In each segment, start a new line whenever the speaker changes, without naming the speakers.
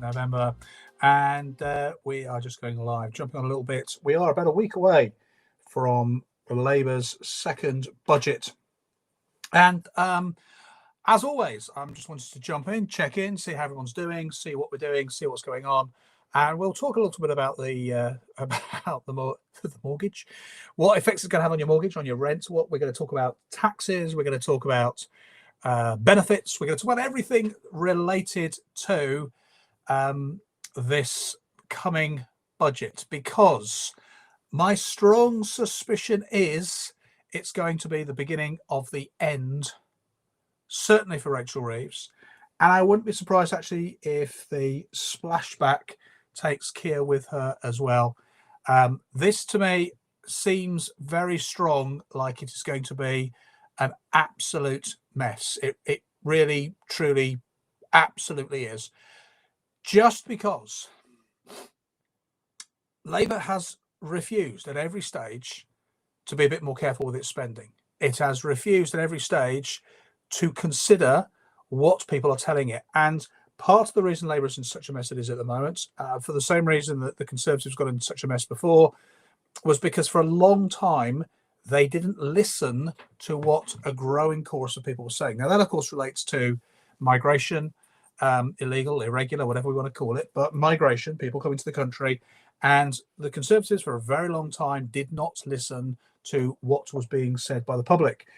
November, and we are just going live, jumping on a little bit. We are about a week away from Labour's second budget, and as always, I'm just wanted to jump in, check in, see how everyone's doing, see what we're doing, see what's going on, and we'll talk a little bit about the mortgage, what effects it's going to have on your mortgage, on your rent. What we're going to talk about taxes. We're going to talk about benefits. We're going to talk about everything related to this coming budget, because my strong suspicion is it's going to be the beginning of the end, certainly for Rachel Reeves. And I wouldn't be surprised actually if the splashback takes Keir with her as well. This to me seems very strong, like it is going to be an absolute mess. It really, truly, absolutely is. Just because Labour has refused at every stage to be a bit more careful with its spending. It has refused at every stage to consider what people are telling it. And part of the reason Labour is in such a mess it is at the moment, for the same reason that the Conservatives got in such a mess before, was because for a long time they didn't listen to what a growing chorus of people were saying. Now, that, of course, relates to migration, illegal, irregular, whatever we want to call it, but migration, people coming to the country. And the Conservatives, for a very long time, did not listen to what was being said by the public.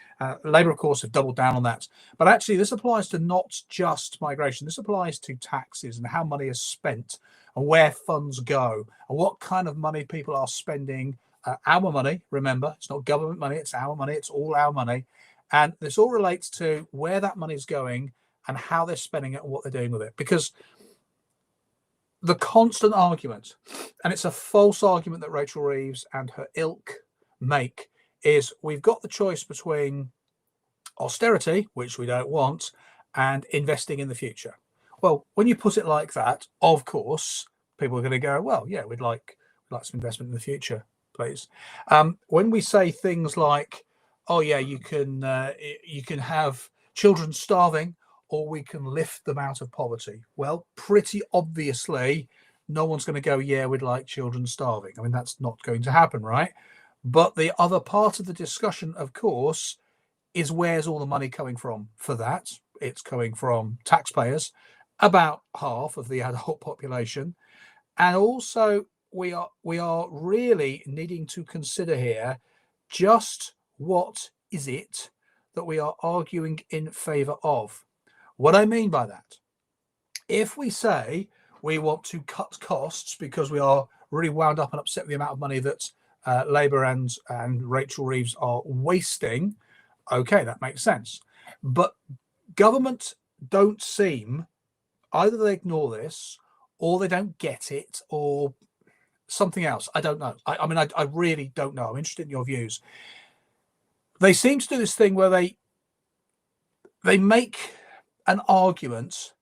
Labour, of course, have doubled down on that. But actually, this applies to not just migration. This applies to taxes and how money is spent and where funds go and what kind of money people are spending. Our money, remember, it's not government money, it's our money, it's all our money. And this all relates to where that money is going and how they're spending it and what they're doing with it. Because the constant argument, and it's a false argument that Rachel Reeves and her ilk make, is we've got the choice between austerity, which we don't want, and investing in the future. Well, when you put it like that, of course, people are going to go, well, yeah, we'd like some investment in the future, please. When we say things like, oh yeah, you can have children starving, or we can lift them out of poverty. Well, pretty obviously, no one's going to go, yeah, we'd like children starving. I mean, that's not going to happen, right? But the other part of the discussion, of course, is where's all the money coming from for that? It's coming from taxpayers, about half of the adult population. And also, we are really needing to consider here just what is it that we are arguing in favour of. What I mean by that, if we say we want to cut costs because we are really wound up and upset with the amount of money that Labour and Rachel Reeves are wasting, okay, that makes sense. But government don't seem, either they ignore this or they don't get it or something else. I don't know. I mean, I really don't know. I'm interested in your views. They seem to do this thing where they make an argument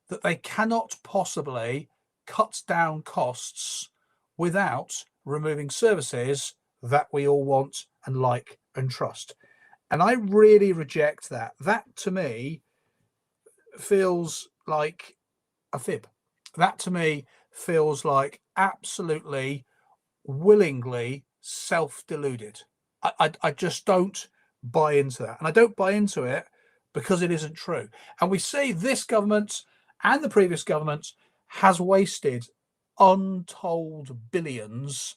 that they cannot possibly cut down costs without removing services that we all want and like and trust. And I really reject that. That, to me, feels like a fib. That, to me, feels like absolutely willingly self-deluded. I just don't buy into that. And I don't buy into it because it isn't true. And we see this government and the previous government has wasted untold billions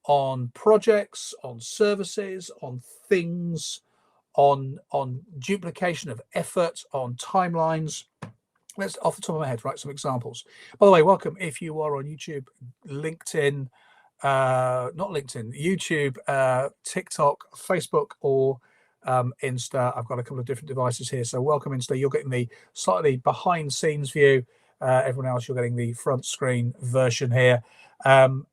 on projects, on services, on things, on duplication of effort, on timelines. Let's, off the top of my head, write some examples. By the way, welcome if you are on YouTube, LinkedIn, not LinkedIn, YouTube, TikTok, Facebook, or Insta. I've got a couple of different devices here, so welcome Insta. You're getting the slightly behind scenes view. Everyone else, you're getting the front screen version here. And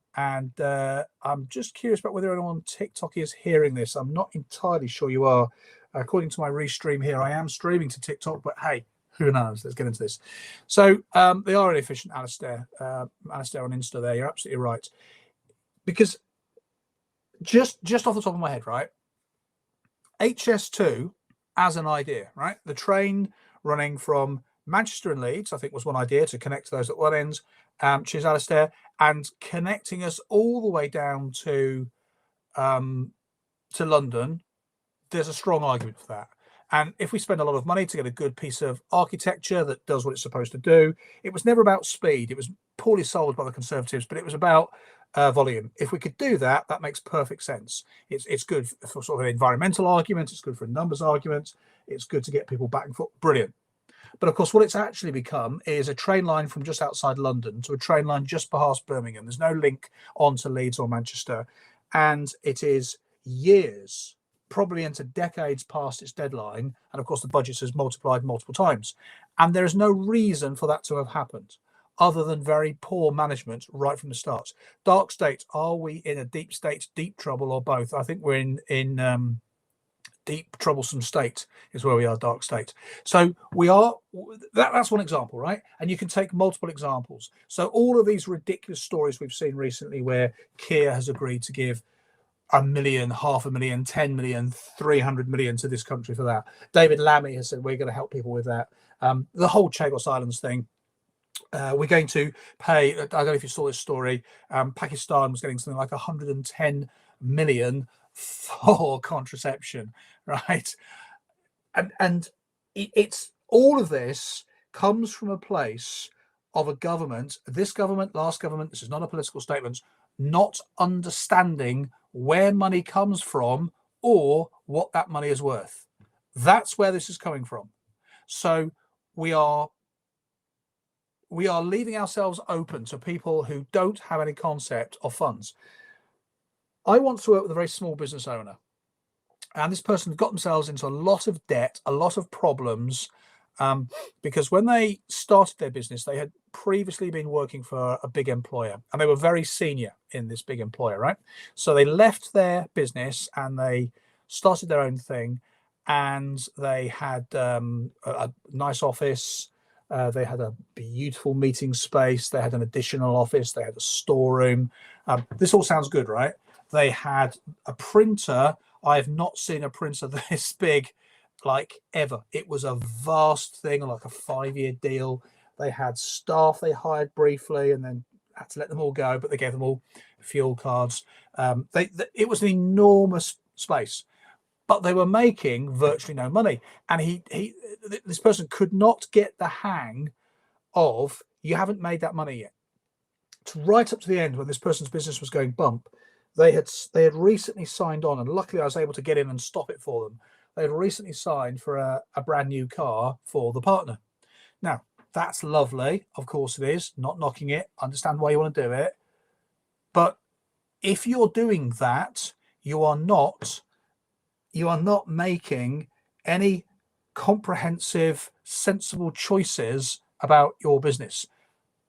I'm just curious about whether anyone on TikTok is hearing this. I'm not entirely sure you are. According to my restream here, I am streaming to TikTok, but hey, who knows? Let's get into this. So they are inefficient, Alistair. Alistair on Insta there, you're absolutely right. Because just off the top of my head, right? HS2 as an idea, right? The train running from Manchester and Leeds, I think, was one idea to connect to those at one end. Cheers, Alistair. And connecting us all the way down to London, there's a strong argument for that. And if we spend a lot of money to get a good piece of architecture that does what it's supposed to do, it was never about speed. It was poorly sold by the Conservatives, but it was about volume. If we could do that, that makes perfect sense. It's good for sort of an environmental argument. It's good for a numbers argument. It's good to get people back and forth. Brilliant. But of course, what it's actually become is a train line from just outside London to a train line just past Birmingham. There's no link onto Leeds or Manchester. And it is years, probably into decades past its deadline. And of course, the budget has multiplied multiple times. And there is no reason for that to have happened other than very poor management right from the start. Dark state, are we in a deep state, deep trouble, or both? I think we're in deep troublesome state is where we are. Dark state. So we are, that's one example, right? And you can take multiple examples. So all of these ridiculous stories we've seen recently where Keir has agreed to give 1 million, 500,000, 10 million, 300 million to this country for that. David Lammy has said we're going to help people with that. The whole Chagos Islands thing. We're going to pay, I don't know if you saw this story, Pakistan was getting something like 110 million for contraception, right? And it's all of this comes from a place of a government, this government, last government, this is not a political statement, not understanding where money comes from or what that money is worth. That's where this is coming from. So we are leaving ourselves open to people who don't have any concept of funds. I once worked with a very small business owner, and this person got themselves into a lot of debt, a lot of problems, because when they started their business, they had previously been working for a big employer, and they were very senior in this big employer, right? So they left their business and they started their own thing, and they had a nice office. They had a beautiful meeting space. They had an additional office. They had a storeroom. This all sounds good, right? They had a printer. I have not seen a printer this big, like, ever. It was a vast thing, like a 5-year deal. They had staff they hired briefly and then had to let them all go, but they gave them all fuel cards. It was an enormous space, but they were making virtually no money. And this person could not get the hang of, you haven't made that money yet. Right up to the end, when this person's business was going bump, they had recently signed on, and luckily I was able to get in and stop it for them. They had recently signed for a brand new car for the partner. Now, that's lovely. Of course it is. Not knocking it. Understand why you want to do it. But if you're doing that, you are not making any comprehensive, sensible choices about your business.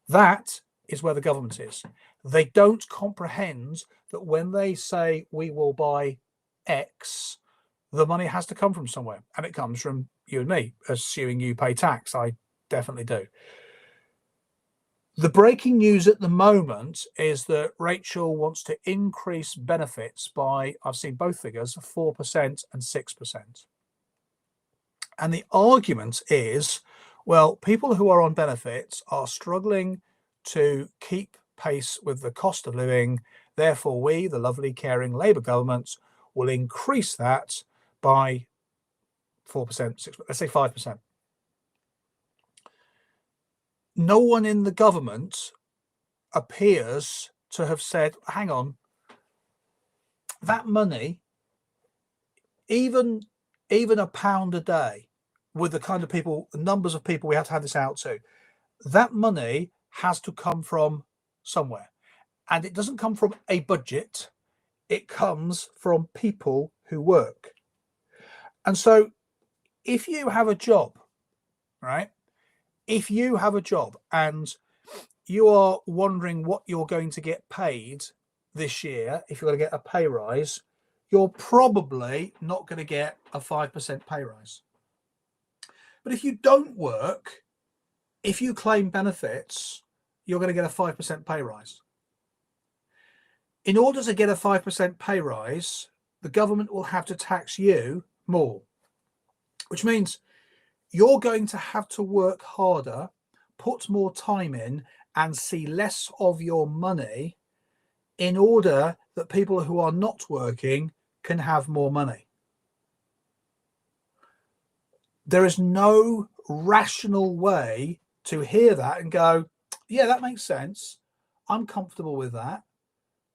That is where the government is. They don't comprehend that when they say we will buy X, the money has to come from somewhere, and it comes from you and me, assuming you pay tax. I definitely do. The breaking news at the moment is that Rachel wants to increase benefits by, I've seen both figures, 4% and 6%. And the argument is, well, people who are on benefits are struggling to keep pace with the cost of living. Therefore, we, the lovely, caring Labour government, will increase that by 4%, 6%, let's say 5%. No one in the government appears to have said, hang on, that money, even £1 a day, with the kind of people, the numbers of people we have to have this out to, that money has to come from somewhere. And it doesn't come from a budget. It comes from people who work. And so if you have a job, right? If you have a job and you are wondering what you're going to get paid this year, if you're going to get a pay rise, you're probably not going to get a 5% pay rise. But if you don't work, if you claim benefits, you're going to get a 5% pay rise. In order to get a 5% pay rise, the government will have to tax you more, which means you're going to have to work harder, put more time in, and see less of your money in order that people who are not working can have more money. There is no rational way to hear that and go, yeah, that makes sense. I'm comfortable with that.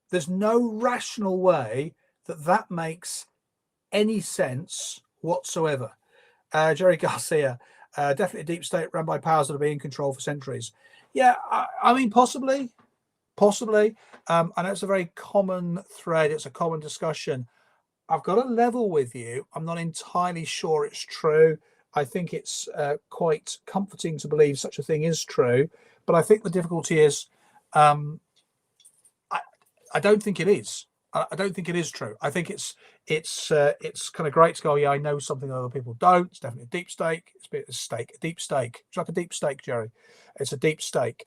There's no rational way that makes any sense whatsoever. Jerry Garcia, definitely a deep state run by powers that have been in control for centuries. Yeah, I mean, possibly. I know it's a very common thread. It's a common discussion. I've got to level with you. I'm not entirely sure it's true. I think it's quite comforting to believe such a thing is true. But I think the difficulty is, I don't think it is. I don't think it is true. I think it's kind of great to go, yeah, I know something that other people don't. It's definitely a deep stake. It's a bit of a stake, a deep stake. It's like a deep stake, Jerry. It's a deep stake.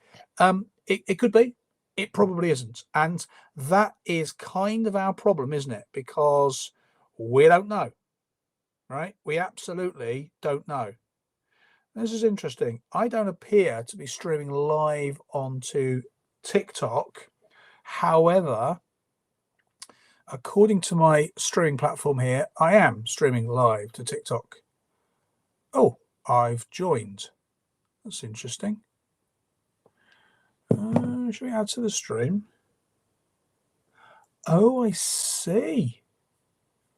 It could be. It probably isn't. And that is kind of our problem, isn't it? Because we don't know, right? We absolutely don't know. This is interesting. I don't appear to be streaming live onto TikTok. However, according to my streaming platform here, I am streaming live to TikTok. Oh, I've joined. That's interesting. Should we add to the stream? Oh, I see.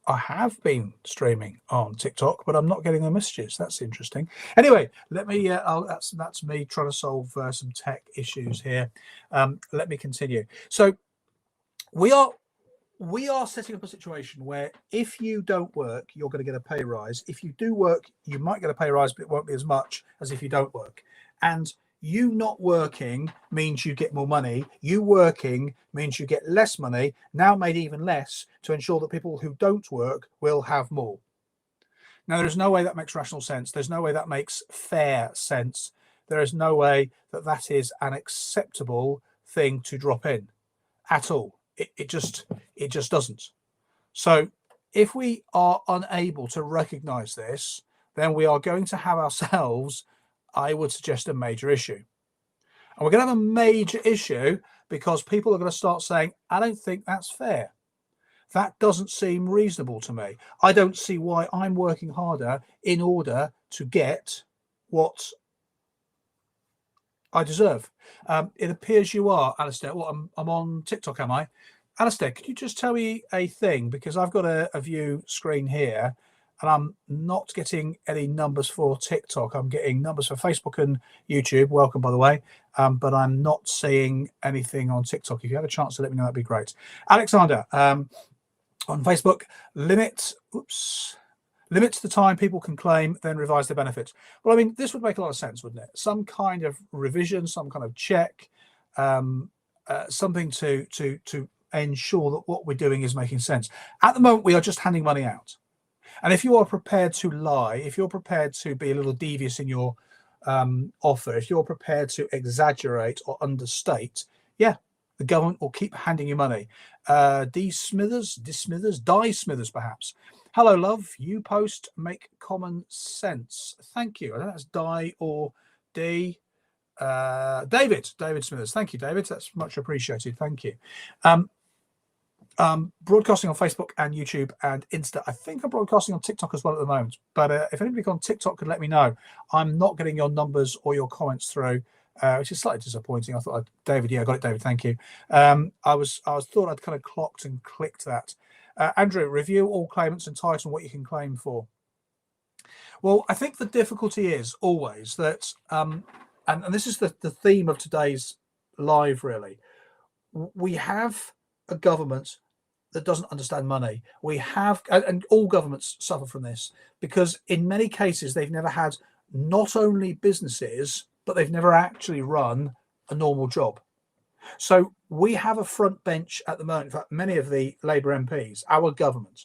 I have been streaming on TikTok, but I'm not getting the messages. That's interesting. Anyway, let me. That's me trying to solve some tech issues here. Let me continue. So we are setting up a situation where if you don't work, you're going to get a pay rise. If you do work, you might get a pay rise, but it won't be as much as if you don't work. And you not working means you get more money. You working means you get less money, now made even less, to ensure that people who don't work will have more. Now, there's no way that makes rational sense. There's no way that makes fair sense. There is no way that is an acceptable thing to drop in at all. It just doesn't. So if we are unable to recognize this, then we are going to have ourselves, I would suggest, a major issue. And we're going to have a major issue because people are going to start saying, I don't think that's fair. That doesn't seem reasonable to me. I don't see why I'm working harder in order to get what I deserve. It appears you are, Alistair. Well, I'm on TikTok, am I? Alistair, could you just tell me a thing? Because I've got a view screen here, and I'm not getting any numbers for TikTok. I'm getting numbers for Facebook and YouTube. Welcome, by the way. But I'm not seeing anything on TikTok. If you have a chance to let me know, that'd be great. Alexander, on Facebook, limit the time people can claim, then revise their benefits. Well, I mean, this would make a lot of sense, wouldn't it? Some kind of revision, some kind of check, something to ensure that what we're doing is making sense. At the moment, we are just handing money out. And if you are prepared to lie, if you're prepared to be a little devious in your offer, if you're prepared to exaggerate or understate, yeah, the government will keep handing you money. Di Smithers, perhaps. Hello, love. You post make common sense. Thank you. I don't know if that's Di or D. David Smithers. Thank you, David. That's much appreciated. Thank you. Broadcasting on Facebook and YouTube and Insta. I think I'm broadcasting on TikTok as well at the moment. But if anybody on TikTok could let me know, I'm not getting your numbers or your comments through, which is slightly disappointing. I thought, David, yeah, I got it, David. Thank you. I thought I'd kind of clocked and clicked that. Andrew, review all claimants and title what you can claim for. Well, I think the difficulty is always that, and this is the theme of today's live, really. We have a government that doesn't understand money. We have, and all governments suffer from this, because in many cases they've never had not only businesses, but they've never actually run a normal job. So we have a front bench at the moment. In fact, many of the Labour MPs, our government,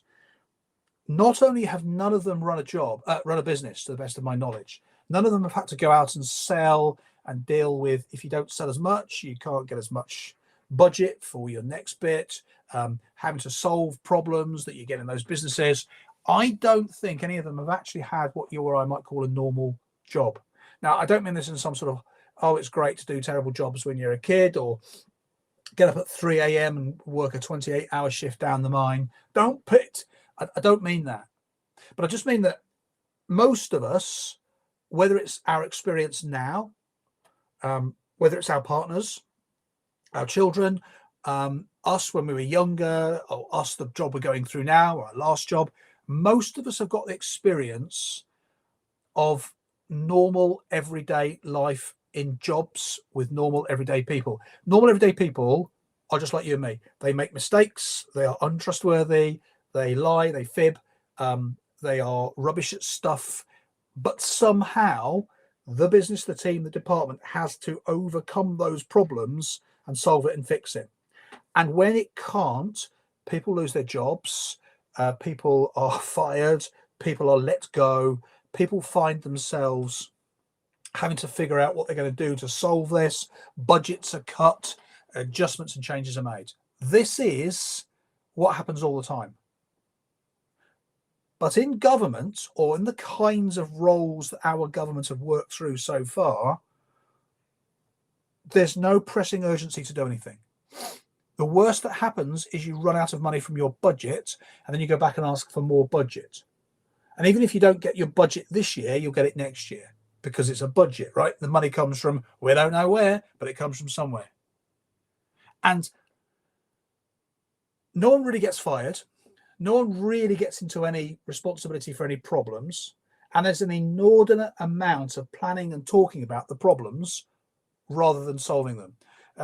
not only have none of them run a business, to the best of my knowledge, none of them have had to go out and sell and deal with, if you don't sell as much, you can't get as much budget for your next bit, having to solve problems that you get in those businesses. I don't think any of them have actually had what you or I might call a normal job. Now, I don't mean this in some sort of, oh, it's great to do terrible jobs when you're a kid, or get up at 3 a.m. and work a 28-hour shift down the mine. I don't mean that. But I just mean that most of us, whether it's our experience now, whether it's our partners, our children, us when we were younger, or us the job we're going through now, or our last job, most of us have got the experience of normal everyday life in jobs with normal everyday people. Normal everyday people are just like you and me. They make mistakes, they are untrustworthy, they lie, they fib, they are rubbish at stuff, but somehow the business, the team, the department has to overcome those problems and solve it and fix it. And when it can't, people lose their jobs, people are fired, people are let go, people find themselves having to figure out what they're going to do to solve this. Budgets are cut, adjustments and changes are made. This is what happens all the time. But in government, or in the kinds of roles that our governments have worked through so far, there's no pressing urgency to do anything. The worst that happens is you run out of money from your budget, and then you go back and ask for more budget. And even if you don't get your budget this year, you'll get it next year, because it's a budget, right? The money comes from, we don't know where, but it comes from somewhere. And no one really gets fired. No one really gets into any responsibility for any problems. And there's an inordinate amount of planning and talking about the problems rather than solving them.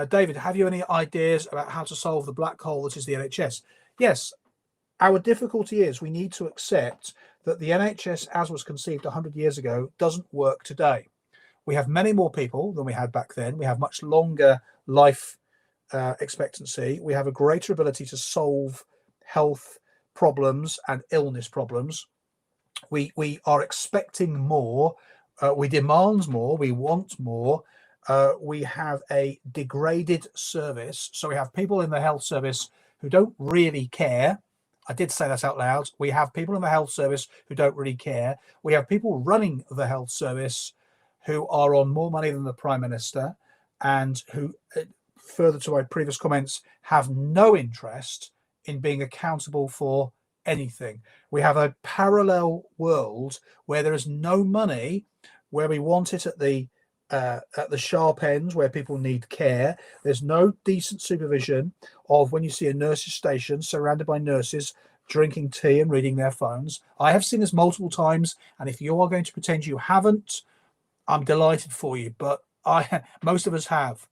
David, have you any ideas about how to solve the black hole that is the NHS? Yes, our difficulty is we need to accept that the NHS, as was conceived 100 years ago, doesn't work today. We have many more people than we had back then. We have much longer life expectancy. We have a greater ability to solve health problems and illness problems. We are expecting more. We demand more. We want more. We have a degraded service. So we have people in the health service who don't really care. I did say that out loud. We have people in the health service who don't really care. We have people running the health service who are on more money than the Prime Minister, and who, further to my previous comments, have no interest in being accountable for anything. We have a parallel world where there is no money where we want it at the sharp ends, where people need care. There's no decent supervision of when you see a nurse's station surrounded by nurses drinking tea and reading their phones. I have seen this multiple times, and if you are going to pretend you haven't, I'm delighted for you, but most of us have,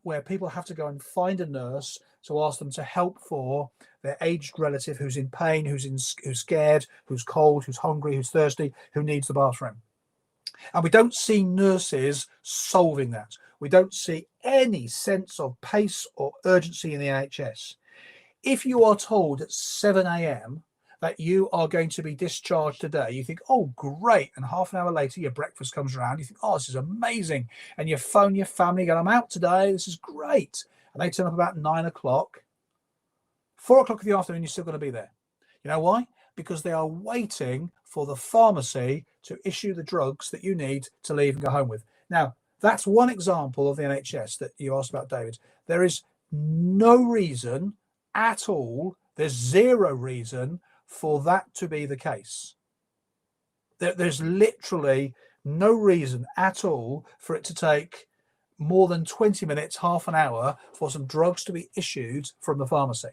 where people have to go and find a nurse to ask them to help for their aged relative who's in pain, who's scared, who's cold, who's hungry, who's thirsty, who needs the bathroom. And we don't see nurses solving that. We don't see any sense of pace or urgency in the NHS. If you are told at 7 a.m. that you are going to be discharged today, you think, oh, great. And half an hour later, your breakfast comes around. You think, oh, this is amazing. And you phone your family, go, I'm out today. This is great. And they turn up about 9 o'clock. 4 o'clock in the afternoon, you're still going to be there. You know why? Because they are waiting for the pharmacy to issue the drugs that you need to leave and go home with. Now, that's one example of the NHS that you asked about, David. There is no reason at all, there's zero reason for that to be the case. There's literally no reason at all for it to take more than 20 minutes, half an hour for some drugs to be issued from the pharmacy.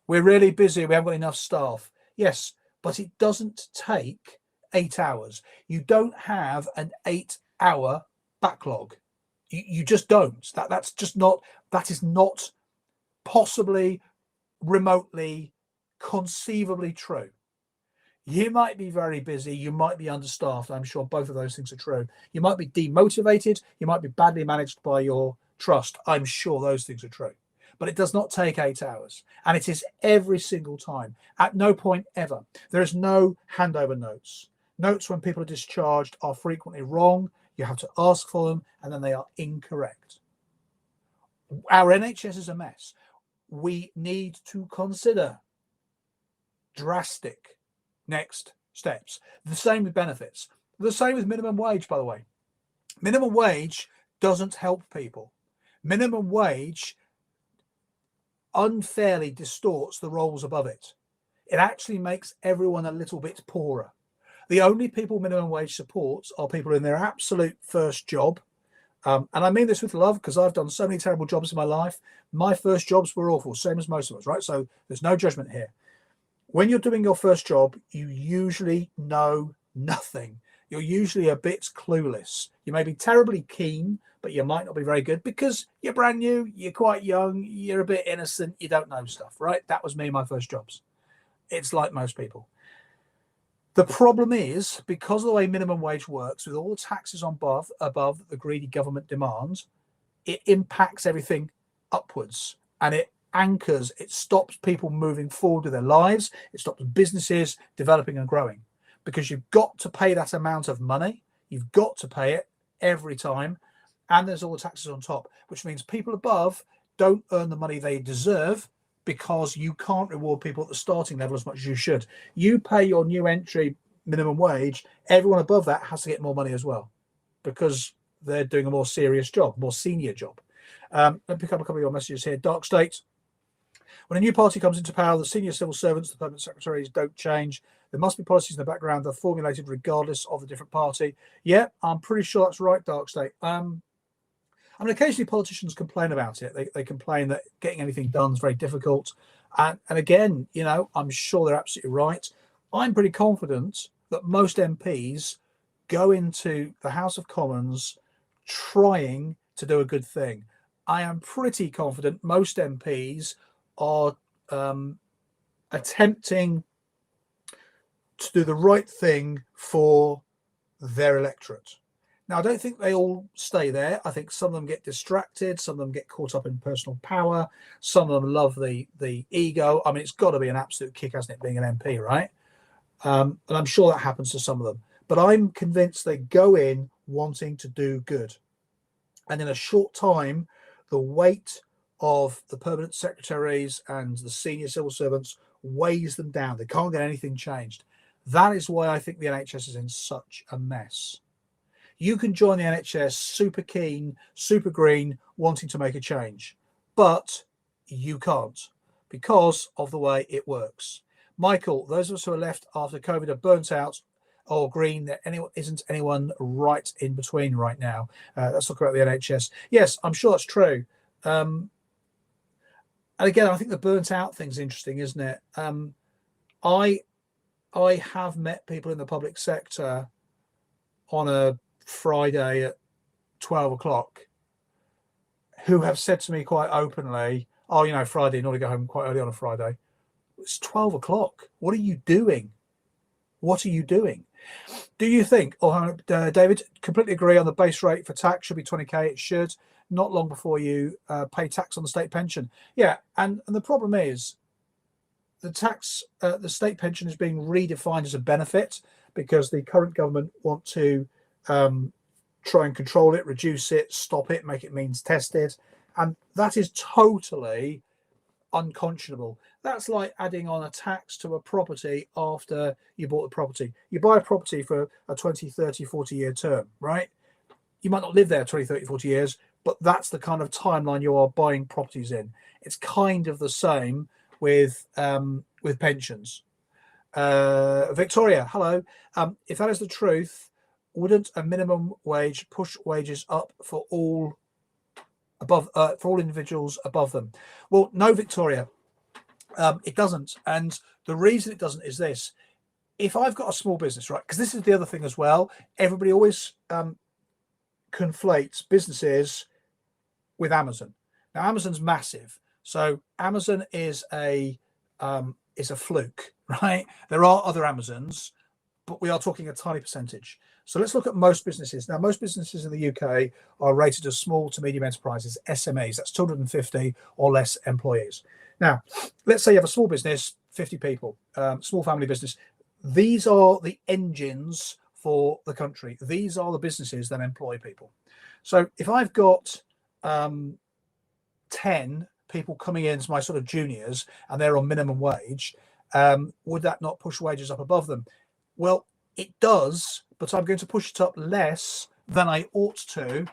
We're really busy, we haven't got enough staff. Yes, but it doesn't take 8 hours. You don't have an 8-hour backlog. You just don't. That is not possibly, remotely, conceivably true. You might be very busy, you might be understaffed. I'm sure both of those things are true. You might be demotivated, you might be badly managed by your trust. I'm sure those things are true. But it does not take 8 hours. And it is every single time. At no point ever. There is no handover notes. Notes when people are discharged are frequently wrong. You have to ask for them, and then they are incorrect. Our NHS is a mess. We need to consider drastic next steps. The same with benefits. The same with minimum wage, by the way. Minimum wage doesn't help people. Minimum wage unfairly distorts the roles above it. It actually makes everyone a little bit poorer. The only people minimum wage supports are people in their absolute first job. And I mean this with love, because I've done so many terrible jobs in my life. My first jobs were awful, same as most of us, right? So there's no judgment here. When you're doing your first job, you usually know nothing. You're usually a bit clueless. You may be terribly keen, but you might not be very good because you're brand new, you're quite young, you're a bit innocent, you don't know stuff, right? That was me in my first jobs. It's like most people. The problem is, because of the way minimum wage works, with all the taxes on above the greedy government demands, it impacts everything upwards, and it anchors, it stops people moving forward with their lives, it stops businesses developing and growing, because you've got to pay that amount of money, you've got to pay it every time, and there's all the taxes on top, which means people above don't earn the money they deserve, because you can't reward people at the starting level as much as you should. You pay your new entry minimum wage, everyone above that has to get more money as well, because they're doing a more serious job, more senior job. Let me pick up a couple of your messages here. Dark State. When a new party comes into power, the senior civil servants, the permanent secretaries don't change. There must be policies in the background that are formulated regardless of the different party. Yeah, I'm pretty sure that's right, Dark State. I mean, occasionally politicians complain about it. They complain that getting anything done is very difficult. And again, you know, I'm sure they're absolutely right. I'm pretty confident that most MPs go into the House of Commons trying to do a good thing. I am pretty confident most MPs are attempting to do the right thing for their electorate. Now, I don't think they all stay there. I think some of them get distracted. Some of them get caught up in personal power. Some of them love the ego. I mean, it's got to be an absolute kick, hasn't it, being an MP, right? And I'm sure that happens to some of them. But I'm convinced they go in wanting to do good. And in a short time, the weight of the permanent secretaries and the senior civil servants weighs them down. They can't get anything changed. That is why I think the NHS is in such a mess. You can join the NHS super keen, super green, wanting to make a change, but you can't because of the way it works. Michael, those of us who are left after COVID are burnt out or green. There isn't anyone right in between right now. Let's talk about the NHS. Yes, I'm sure that's true. And again, I think the burnt out thing's interesting, isn't it? I have met people in the public sector on a Friday at 12 o'clock who have said to me quite openly, oh, you know, Friday, you ought to go home quite early on a Friday. It's 12 o'clock. What are you doing? What are you doing? Do you think, David, completely agree on the base rate for tax should be 20k. It should, not long before you pay tax on the state pension. Yeah, and the problem is the tax, the state pension is being redefined as a benefit because the current government want to try and control it, reduce it, stop it, make it means tested. And that is totally unconscionable. That's like adding on a tax to a property after you bought the property. You buy a property for a 20, 30, 40-year term, right? You might not live there 20, 30, 40 years, but that's the kind of timeline you are buying properties in. It's kind of the same with pensions. Victoria, hello. If that is the truth, wouldn't a minimum wage push wages up for all individuals above them? Well, no, Victoria, it doesn't. And the reason it doesn't is this: if I've got a small business, right? Because this is the other thing as well. Everybody always conflates businesses with Amazon. Now, Amazon's massive, so Amazon is a fluke, right? There are other Amazons, but we are talking a tiny percentage. So let's look at most businesses. Now, most businesses in the UK are rated as small to medium enterprises, SMEs. That's 250 or less employees. Now, let's say you have a small business, 50 people, small family business. These are the engines for the country. These are the businesses that employ people. So if I've got 10 people coming in as my sort of juniors and they're on minimum wage, would that not push wages up above them? Well, it does, but I'm going to push it up less than I ought to,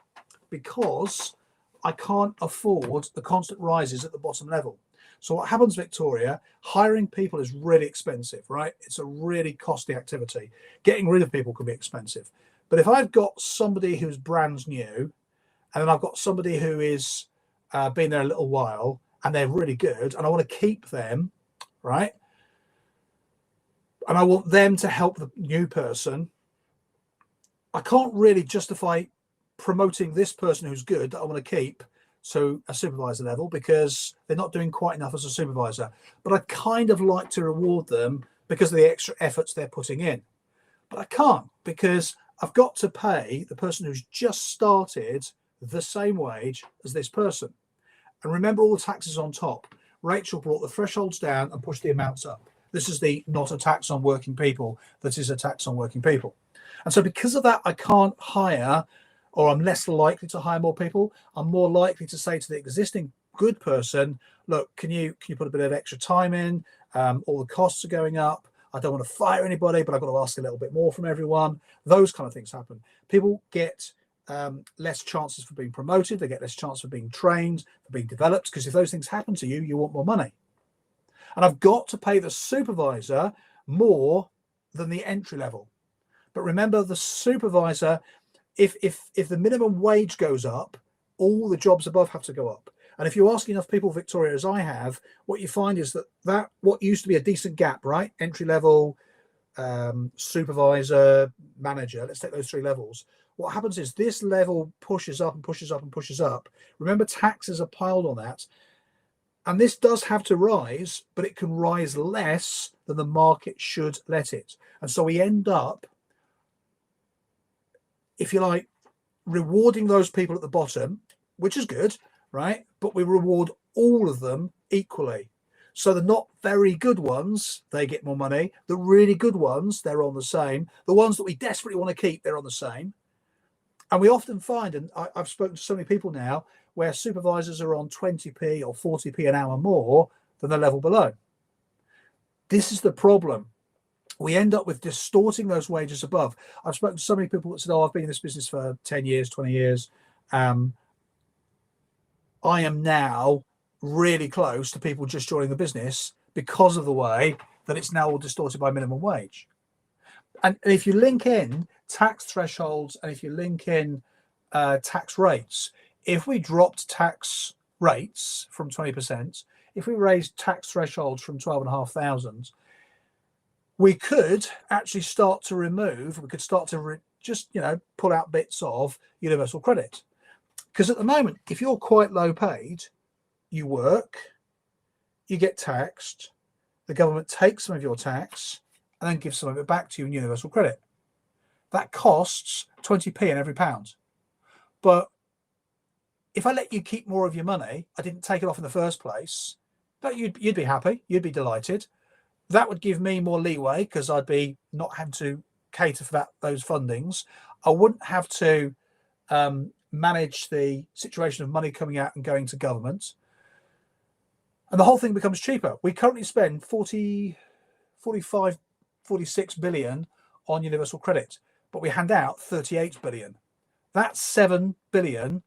because I can't afford the constant rises at the bottom level. So what happens, Victoria, hiring people is really expensive, right? It's a really costly activity. Getting rid of people can be expensive. But if I've got somebody who's brand new, and then I've got somebody who is been there a little while, and they're really good, and I want to keep them, right? And I want them to help the new person, I can't really justify promoting this person who's good that I want to keep to a supervisor level, because they're not doing quite enough as a supervisor. But I kind of like to reward them because of the extra efforts they're putting in. But I can't, because I've got to pay the person who's just started the same wage as this person. And remember all the taxes on top. Rachel brought the thresholds down and pushed the amounts up. This is the not a tax on working people, that is a tax on working people. And so because of that, I can't hire, or I'm less likely to hire more people. I'm more likely to say to the existing good person, look, can you put a bit of extra time in? All the costs are going up. I don't want to fire anybody, but I've got to ask a little bit more from everyone. Those kind of things happen. People get less chances for being promoted. They get less chance for being trained, for being developed, because if those things happen to you, you want more money. And I've got to pay the supervisor more than the entry level. But remember, the supervisor, if the minimum wage goes up, all the jobs above have to go up. And if you ask enough people, Victoria, as I have, what you find is that what used to be a decent gap, right? Entry level, supervisor, manager, let's take those three levels. What happens is this level pushes up and pushes up and pushes up. Remember, taxes are piled on that. And this does have to rise, but it can rise less than the market should let it. And so we end up, if you like, rewarding those people at the bottom, which is good, right? But we reward all of them equally. So the not very good ones, they get more money. The really good ones, they're on the same. The ones that we desperately want to keep, they're on the same. And we often find, and I've spoken to so many people now, where supervisors are on 20p or 40p an hour more than the level below. This is the problem. We end up with distorting those wages above. I've spoken to so many people that said, oh, I've been in this business for 10 years, 20 years. I am now really close to people just joining the business because of the way that it's now all distorted by minimum wage. And if you link in tax thresholds, and if you link in tax rates, if we dropped tax rates from 20%, if we raised tax thresholds from 12,500, we could actually start to remove, we could start to just, pull out bits of universal credit. Because at the moment, if you're quite low paid, you work, you get taxed, the government takes some of your tax and then gives some of it back to you in universal credit. That costs 20p in every pound. But if I let you keep more of your money, I didn't take it off in the first place, but you'd be happy, you'd be delighted. That would give me more leeway because I'd be not having to cater for those fundings. I wouldn't have to manage the situation of money coming out and going to government. And the whole thing becomes cheaper. We currently spend 45, 46 billion on universal credit, but we hand out 38 billion. That 7 billion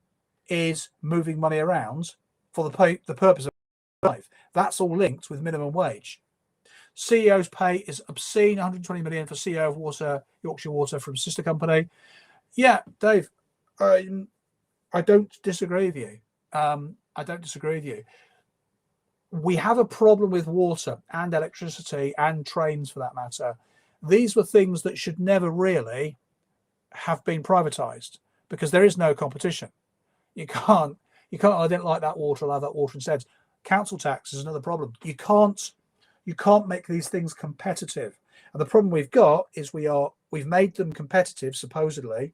is moving money around for the purpose of life. That's all linked with minimum wage. CEO's pay is obscene, 120 million for CEO of Yorkshire Water from sister company. Yeah, Dave, I don't disagree with you. I don't disagree with you. We have a problem with water and electricity and trains, for that matter. These were things that should never really have been privatized because there is no competition. You can't, I don't like that water, I'll have that water instead. Council tax is another problem. You can't make these things competitive. And the problem we've got is we've made them competitive, supposedly.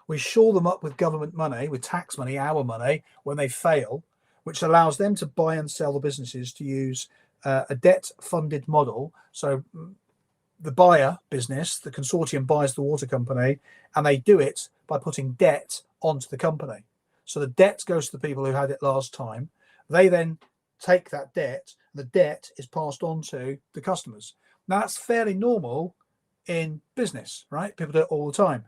We shore them up with government money, with tax money, our money, when they fail, which allows them to buy and sell the businesses to use a debt-funded model. So the buyer business, the consortium, buys the water company, and they do it by putting debt onto the company. So the debt goes to the people who had it last time. They then take that debt. The debt is passed on to the customers. Now, that's fairly normal in business, right? People do it all the time.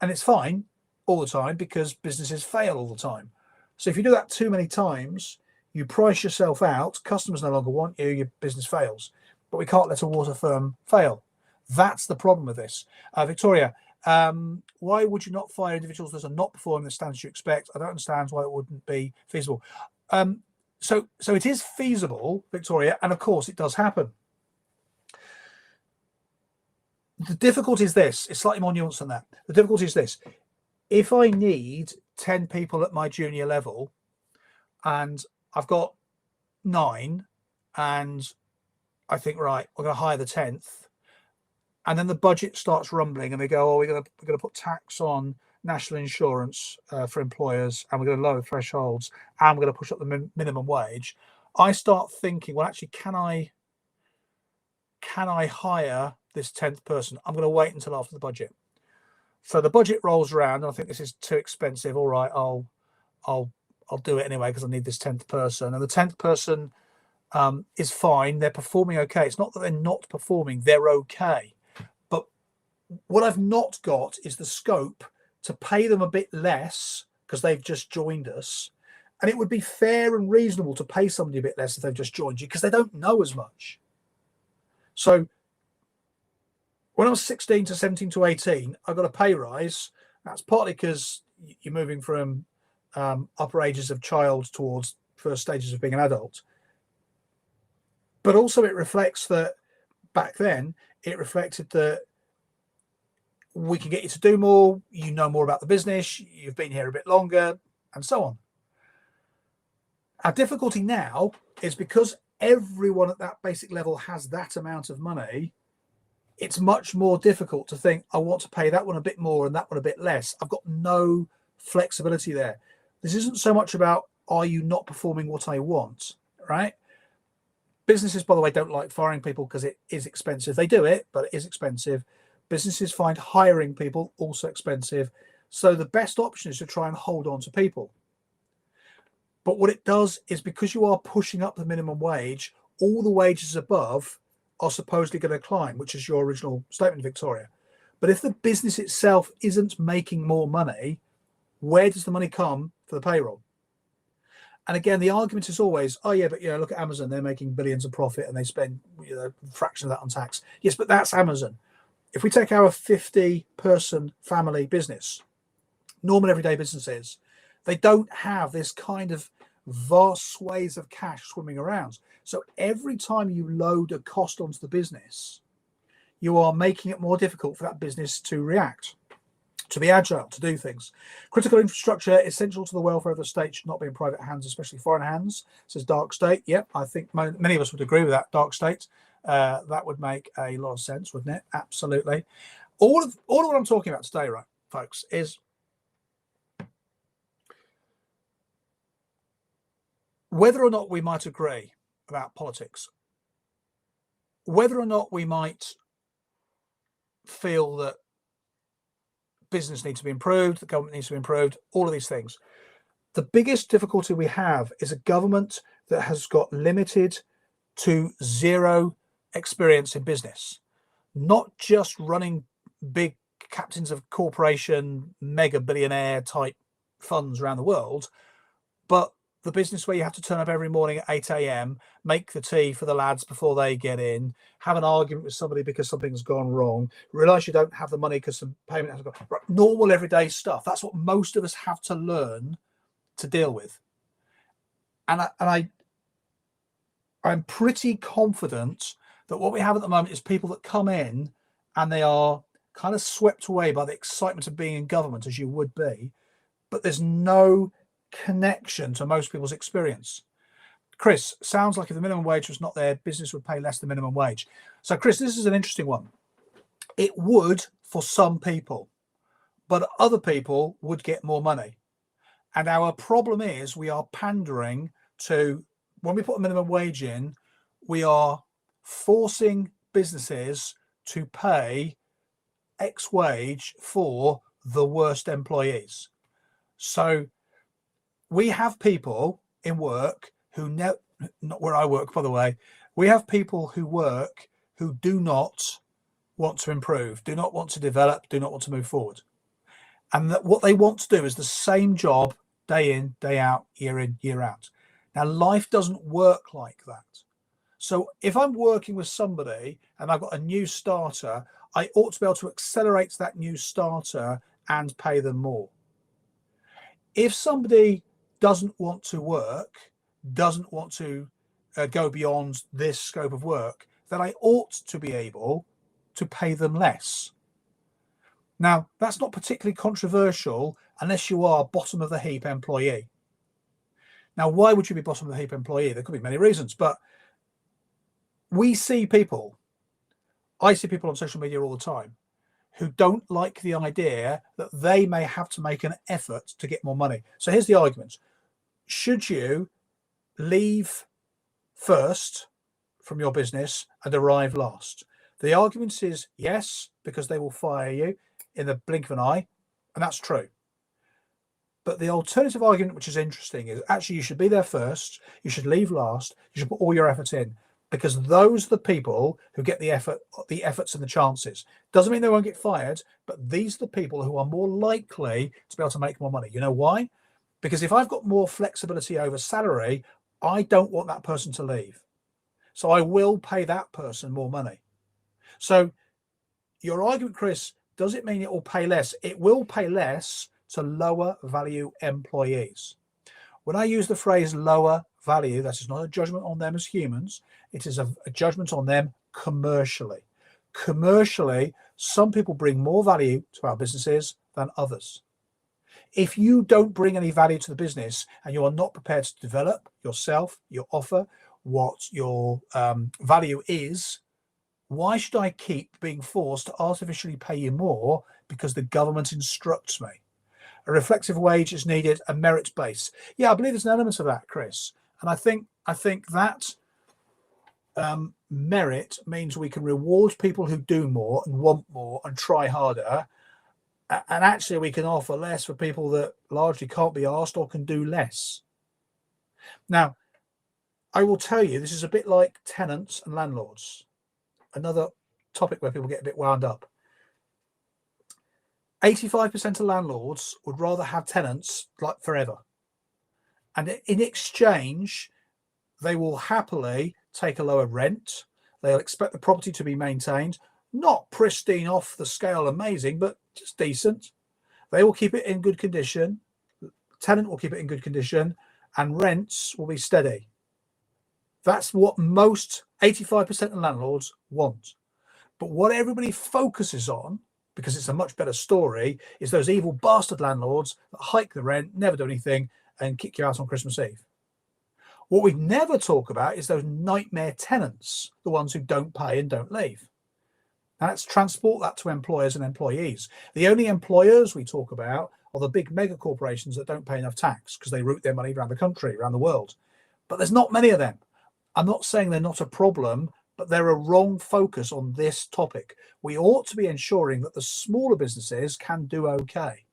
And it's fine all the time because businesses fail all the time. So if you do that too many times, you price yourself out, customers no longer want you, your business fails. But we can't let a water firm fail. That's the problem with this. Victoria, why would you not fire individuals that are not performing the standards you expect? I don't understand why it wouldn't be feasible. So it is feasible, Victoria, and of course it does happen. The difficulty is this. It's slightly more nuanced than that. The difficulty is this. If I need 10 people at my junior level and I've got 9 and I think, right, we're going to hire the 10th, and then the budget starts rumbling and they go, oh, we're going to put tax on national insurance for employers, and we're going to lower thresholds, and we're going to push up the minimum wage. I start thinking, well, actually, can I hire this 10th person? I'm going to wait until after the budget. So the budget rolls around, and I think this is too expensive. All right, I'll do it anyway because I need this 10th person. And the 10th person is fine. They're performing okay. It's not that they're not performing; they're okay. But what I've not got is the scope to pay them a bit less because they've just joined us. And it would be fair and reasonable to pay somebody a bit less if they've just joined you because they don't know as much. So when I was 16 to 17 to 18, I got a pay rise. That's partly because you're moving from upper ages of child towards first stages of being an adult. But also it reflects that back then, it reflected that we can get you to do more, you know more about the business, you've been here a bit longer, and so on. Our difficulty now is because everyone at that basic level has that amount of money, it's much more difficult to think, I want to pay that one a bit more and that one a bit less. I've got no flexibility there. This isn't so much about, are you not performing what I want, right? Businesses, by the way, don't like firing people because it is expensive. They do it, but it is expensive. Businesses find hiring people also expensive. So the best option is to try and hold on to people. But what it does is, because you are pushing up the minimum wage, all the wages above are supposedly going to climb, which is your original statement, Victoria. But if the business itself isn't making more money, where does the money come for the payroll? And again, the argument is always, oh yeah, but look at Amazon, they're making billions of profit and they spend a fraction of that on tax. Yes, but that's Amazon. If we take our 50-person family business, normal everyday businesses, they don't have this kind of vast swathes of cash swimming around. So every time you load a cost onto the business, you are making it more difficult for that business to react, to be agile, to do things. Critical infrastructure essential to the welfare of the state should not be in private hands, especially foreign hands, says Dark State. Yep, I think many of us would agree with that, Dark State. That would make a lot of sense, wouldn't it? Absolutely. All of what I'm talking about today, right, folks, is whether or not we might agree about politics, whether or not we might feel that business needs to be improved, the government needs to be improved, all of these things. The biggest difficulty we have is a government that has got limited to zero experience in business, not just running big captains of corporation, mega billionaire type funds around the world, but the business where you have to turn up every morning at 8 a.m, make the tea for the lads before they get in, have an argument with somebody because something's gone wrong, realize you don't have the money because some payment has gone right. Normal everyday stuff. That's what most of us have to learn to deal with. And I'm pretty confident that what we have at the moment is people that come in and they are kind of swept away by the excitement of being in government, as you would be, but there's no connection to most people's experience. Chris, sounds like if the minimum wage was not there, business would pay less than minimum wage. So Chris, this is an interesting one. It would for some people, but other people would get more money. And our problem is we are pandering to, when we put a minimum wage in, we are forcing businesses to pay X wage for the worst employees. So we have people in work who not where I work, by the way, we have people who work who do not want to improve, do not want to develop, do not want to move forward. And that what they want to do is the same job day in, day out, in, year out. Now, life doesn't work like that. So if I'm working with somebody and I've got a new starter, I ought to be able to accelerate that new starter and pay them more. If somebody doesn't want to work, doesn't want to go beyond this scope of work, then I ought to be able to pay them less. Now, that's not particularly controversial unless you are bottom of the heap employee. Now, why would you be bottom of the heap employee? There could be many reasons, but we see people, I see people on social media all the time who don't like the idea that they may have to make an effort to get more money. So here's the argument. Should you leave first from your business and arrive last? The argument is yes, because they will fire you in the blink of an eye, and that's true. But the alternative argument, which is interesting, is actually you should be there first, you should leave last, you should put all your effort in, because those are the people who get the efforts and the chances. Doesn't mean they won't get fired, but these are the people who are more likely to be able to make more money. You know why? Because if I've got more flexibility over salary, I don't want that person to leave. So I will pay that person more money. So your argument, Chris, does it mean it will pay less? It will pay less to lower value employees. When I use the phrase lower value, that is not a judgment on them as humans. It is a judgment on them commercially. Commercially, some people bring more value to our businesses than others. If you don't bring any value to the business and you are not prepared to develop yourself, your offer, what your value is, why should I keep being forced to artificially pay you more because the government instructs me? A reflective wage is needed, a merit base. Yeah, I believe there's an element of that, Chris. And I think that merit means we can reward people who do more and want more and try harder. And actually we can offer less for people that largely can't be asked or can do less. Now, I will tell you, this is a bit like tenants and landlords. Another topic where people get a bit wound up. 85% of landlords would rather have tenants like forever. And in exchange, they will happily take a lower rent. They'll expect the property to be maintained, not pristine off the scale amazing, but just decent. They will keep it in good condition. The tenant will keep it in good condition, and rents will be steady. That's what most 85% of landlords want. But what everybody focuses on, because it's a much better story, is those evil bastard landlords that hike the rent, never do anything, and kick you out on Christmas Eve. What we never talk about is those nightmare tenants, the ones who don't pay and don't leave. Now let's transport that to employers and employees. The only employers we talk about are the big mega corporations that don't pay enough tax because they route their money around the country, around the world. But there's not many of them. I'm not saying they're not a problem, but they're a wrong focus on this topic. We ought to be ensuring that the smaller businesses can do okay.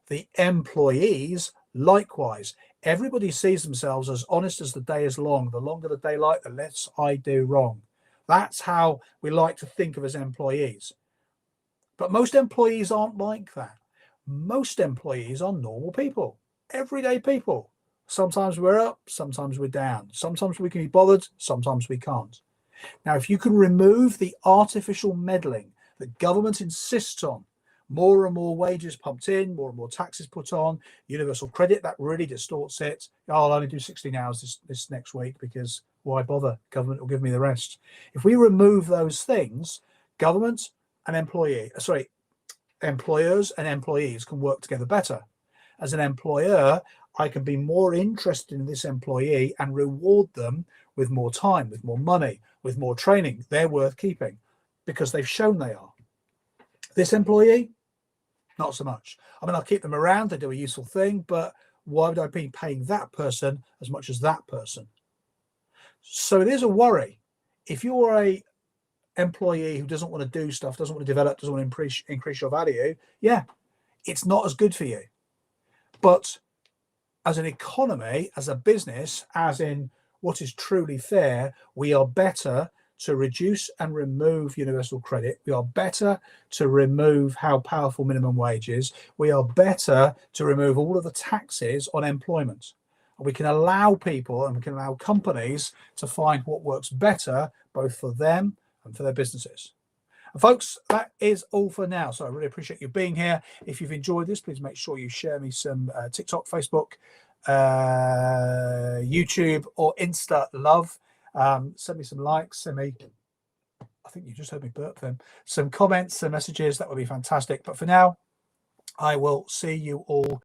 The employees, likewise. Everybody sees themselves as honest as the day is long. The longer the daylight, the less I do wrong. That's how we like to think of as employees. But most employees aren't like that. Most employees are normal people, everyday people. Sometimes we're up, sometimes we're down. Sometimes we can be bothered, sometimes we can't. Now, if you can remove the artificial meddling that government insists on, more and more wages pumped in, more and more taxes put on, universal credit, that really distorts it. Oh, I'll only do 16 hours this next week because why bother? Government will give me the rest. If we remove those things, government and employers and employees can work together better. As an employer, I can be more interested in this employee and reward them with more time, with more money, with more training. They're worth keeping because they've shown they are. This employee, not so much. I mean, I'll keep them around, they do a useful thing, but why would I be paying that person as much as that person? So it is a worry. If you're a employee who doesn't want to do stuff, doesn't want to develop, doesn't want to increase your value, yeah, it's not as good for you. But as an economy, as a business, as in what is truly fair. We are better to reduce and remove universal credit. We are better to remove how powerful minimum wage is. We are better to remove all of the taxes on employment. We can allow people and we can allow companies to find what works better, both for them and for their businesses. And folks, that is all for now. So I really appreciate you being here. If you've enjoyed this, please make sure you share me some TikTok, Facebook, YouTube, or Insta love. Send me some likes, send me, I think you just heard me burp them, some comments and messages. That would be fantastic. But for now, I will see you all